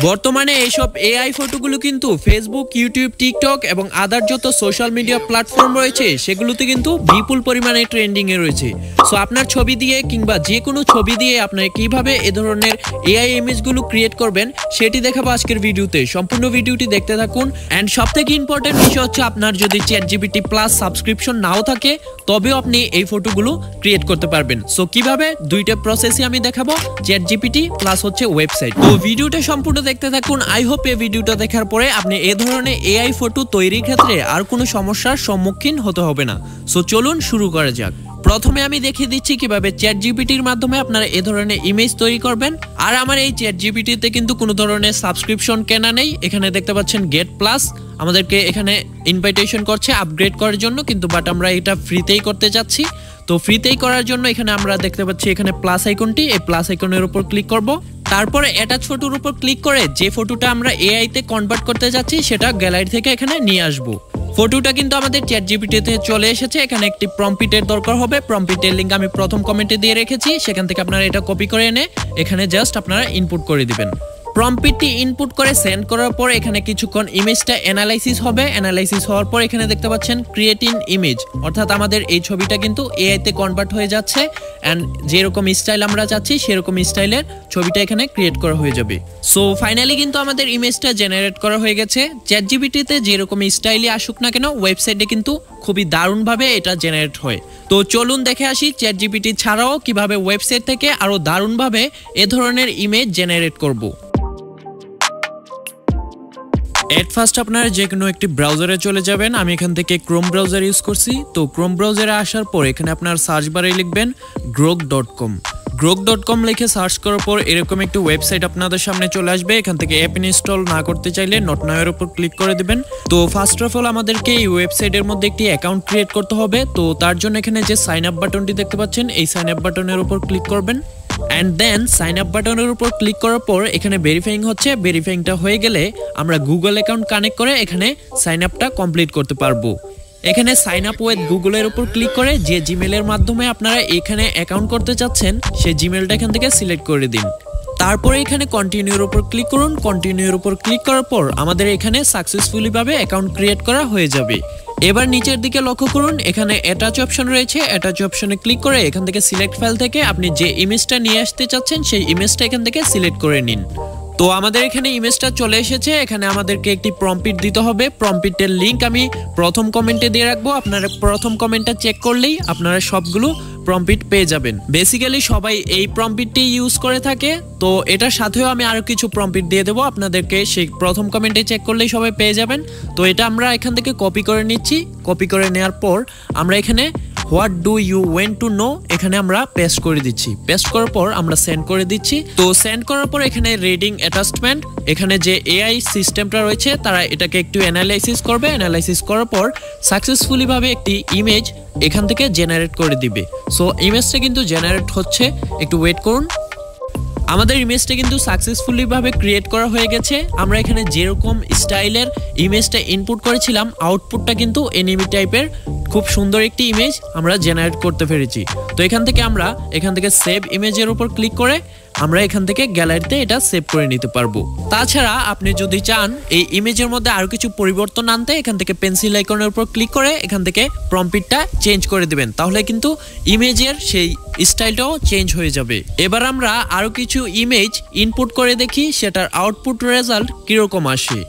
বর্তমানে এইসব এআই ফটোগুলো কিন্তু ফেসবুক, ইউটিউব, টিকটক এবং আদার যত সোশ্যাল মিডিয়া প্ল্যাটফর্ম রয়েছে সেগুলোতে কিন্তু বিপুল পরিমাণে ট্রেন্ডিং এ রয়েছে। সো আপনার ছবি দিয়ে কিংবা যে কোনো ছবি দিয়ে আপনারা কিভাবে এ ধরনের এআই ইমেজগুলো ক্রিয়েট করবেন সেটি দেখাবো আজকের ভিডিওতে। সম্পূর্ণ ভিডিওটি দেখতে থাকুন। এন্ড সবথেকে ইম্পর্টেন্ট বিষয় হচ্ছে আপনার যদি চ্যাটজিপিটি প্লাস সাবস্ক্রিপশন নাও থাকে তবেও আপনি এই ফটোগুলো ক্রিয়েট করতে পারবেন। সো কিভাবে দুইটা প্রসেসই আমি দেখাবো, চ্যাটজিপিটি প্লাস হচ্ছে ওয়েবসাইট। তো ভিডিওটা সম্পূর্ণ দেখতে থাকুন। আই হোপ এই ভিডিওটা দেখার পরে আপনি এই ধরনের এআই ফটো তৈরির ক্ষেত্রে আর কোনো সমস্যার সম্মুখীন হতে হবে না। সো চলুন শুরু করা যাক। প্রথমে আমি দেখিয়ে দিচ্ছি কিভাবে চ্যাটজিপিটির মাধ্যমে আপনারা এই ধরনের ইমেজ তৈরি করবেন। আর আমার এই চ্যাটজিপিটিতে কিন্তু কোনো ধরনের সাবস্ক্রিপশন কেনা নেই। এখানে দেখতে পাচ্ছেন গেট প্লাস আমাদেরকে এখানে ইনভাইটেশন করছে আপগ্রেড করার জন্য, কিন্তু বাট আমরা এটা ফ্রিতেই করতে চাচ্ছি। তো ফ্রিতেই করার জন্য এখানে আমরা দেখতে পাচ্ছি এখানে প্লাস আইকনটি, এই প্লাস আইকনের উপর ক্লিক করব। তারপরে অ্যাটাচ ফটোর উপর ক্লিক করে যে ফটোটা আমরা এআই তে কনভার্ট করতে যাচ্ছি সেটা গ্যালারি থেকে এখানে নিয়ে আসব। ফটোটা কিন্তু আমাদের চ্যাটজিপিটিতে চলে এসেছে। এখানে একটি প্রম্পটের দরকার হবে। প্রম্পটের লিংক আমি প্রথম কমেন্টে দিয়ে রেখেছি, সেখান থেকে আপনারা এটা কপি করে এনে এখানে জাস্ট আপনারা ইনপুট করে দিবেন। প্রম্পটটি ইনপুট করে সেন্ড করার পর এখানে কিছুক্ষণ ইমেজটা অ্যানালাইসিস হবে। অ্যানালাইসিস হওয়ার পর এখানে দেখতে পাচ্ছেন ক্রিয়েট ইন ইমেজ, অর্থাৎ আমাদের এই ছবিটা কিন্তু এআই তে কনভার্ট হয়ে যাচ্ছে। এন্ড যেরকম স্টাইল আমরা চাচ্ছি সেরকম স্টাইলের ছবিটা এখানে ক্রিয়েট করা হয়ে যাবে। সো ফাইনালি কিন্তু আমাদের ইমেজটা জেনারেট করা হয়ে গেছে। চ্যাটজিপিটিতে যেরকম স্টাইলই আসুক না কেন ওয়েবসাইটে কিন্তু খুবই দারুণভাবে এটা জেনারেট হয়। তো চলুন দেখে আসি চ্যাটজিপিটি ছাড়াও কিভাবে ওয়েবসাইট থেকে আরো দারুণভাবে এ ধরনের ইমেজ জেনারেট করব। এট ফার্স্ট আপনারা যে কোনো একটি ব্রাউজারে চলে যাবেন। আমি এখান থেকে ক্রোম ব্রাউজার ইউজ করছি। তো ক্রোম ব্রাউজারে আসার পর এখানে আপনার সার্চ বারে লিখবেন grok.com। grok.com লিখে সার্চ করার পর এরকম একটি ওয়েবসাইট আপনাদের সামনে চলে আসবে। এখান থেকে অ্যাপ ইনস্টল না করতে চাইলে নট নাও এর উপর ক্লিক করে দিবেন। তো ফার্স্ট অফ অল আমাদেরকে এই ওয়েবসাইটের মধ্যে একটি অ্যাকাউন্ট ক্রিয়েট করতে হবে। তো তার জন্য এখানে যে সাইন আপ বাটনটি দেখতে পাচ্ছেন এই সাইন আপ বাটনের উপর ক্লিক করবেন। এন্ড দেন সাইন আপ বাটনের উপর ক্লিক করার পর এখানে ভেরিফাইং হচ্ছে। ভেরিফাইংটা হয়ে গেলে আমরা গুগল অ্যাকাউন্ট কানেক্ট করে এখানে সাইন আপটা কমপ্লিট করতে পারবো। এখানে সাইন আপ উইথ গুগলের উপর ক্লিক করে যে জিমেলের মাধ্যমে আপনারা এখানে অ্যাকাউন্ট করতে চাচ্ছেন সেই জিমেলটা এখান থেকে সিলেক্ট করে দিন। তারপরে এখানে কন্টিনিউর উপর ক্লিক করুন। কন্টিনিউর উপর ক্লিক করার পর আমাদের এখানে সাকসেসফুলি ভাবে অ্যাকাউন্ট ক্রিয়েট করা হয়ে যাবে। এবার নিচের দিকে লক্ষ্য করুন, এখানে অ্যাটাচ অপশন রয়েছে। অ্যাটাচ অপশনে ক্লিক করে এখান থেকে সিলেক্ট ফাইল থেকে আপনি যে ইমেজটা নিয়ে আসতে চাচ্ছেন সেই ইমেজটা এখান থেকে সিলেক্ট করে নিন। তো আমাদের এখানে ইমেজটা চলে এসেছে। এখানে আমাদেরকে একটি প্রম্পট দিতে হবে। প্রম্পটের লিংক আমি প্রথম কমেন্টে দিয়ে রাখবো। আপনারা প্রথম কমেন্টটা চেক করলেই আপনারা সবগুলো প্রম্পট পেয়ে যাবেন। বেসিক্যালি সবাই এই প্রম্পটটি ইউজ করে থাকে। তো এটার সাথেও আমি আরো কিছু প্রম্পট দিয়ে দেবো আপনাদেরকে, সেই প্রথম কমেন্টে চেক করলেই সবাই পেয়ে যাবেন। তো এটা আমরা এখান থেকে কপি করে নিচ্ছি। কপি করে নেওয়ার পর আমরা এখানে what do you want to know এখানে আমরা পেস্ট করে দিচ্ছি। পেস্ট করার পর আমরা সেন্ড করে দিচ্ছি। তো সেন্ড করার পর এখানে রিডিং অ্যাটাচমেন্ট, এখানে যে এআই সিস্টেমটা রয়েছে তারা এটাকে একটু অ্যানালাইসিস করবে। অ্যানালাইসিস করার পর সাকসেসফুলি ভাবে একটি ইমেজ এখান থেকে জেনারেট করে দিবে। সো ইমেজটা কিন্তু জেনারেট হচ্ছে, একটু ওয়েট করুন। আমাদের ইমেজটা কিন্তু সাকসেসফুলি ভাবে ক্রিয়েট করা হয়ে গেছে। আমরা এখানে যেরকম স্টাইলের ইমেজটা ইনপুট করেছিলাম আউটপুটটা কিন্তু এনিমি টাইপের খুব সুন্দর একটি ইমেজ আমরা জেনারেট করতে পেরেছি। তো এখান থেকে সেভ ইমেজের উপর ক্লিক করে আমরা এখান থেকে গ্যালারিতে এটা সেভ করে নিতে পারবো। তাছাড়া আপনি যদি চান এই ইমেজের মধ্যে আরো কিছু পরিবর্তন আনতে এখান থেকে পেন্সিল আইকনের উপর ক্লিক করে এখান থেকে প্রম্পটটা চেঞ্জ করে দিবেন, তাহলে কিন্তু ইমেজের সেই স্টাইলটাও চেঞ্জ হয়ে যাবে। এবার আমরা আরো কিছু ইমেজ ইনপুট করে দেখি সেটার আউটপুট রেজাল্ট কিরকম আসে।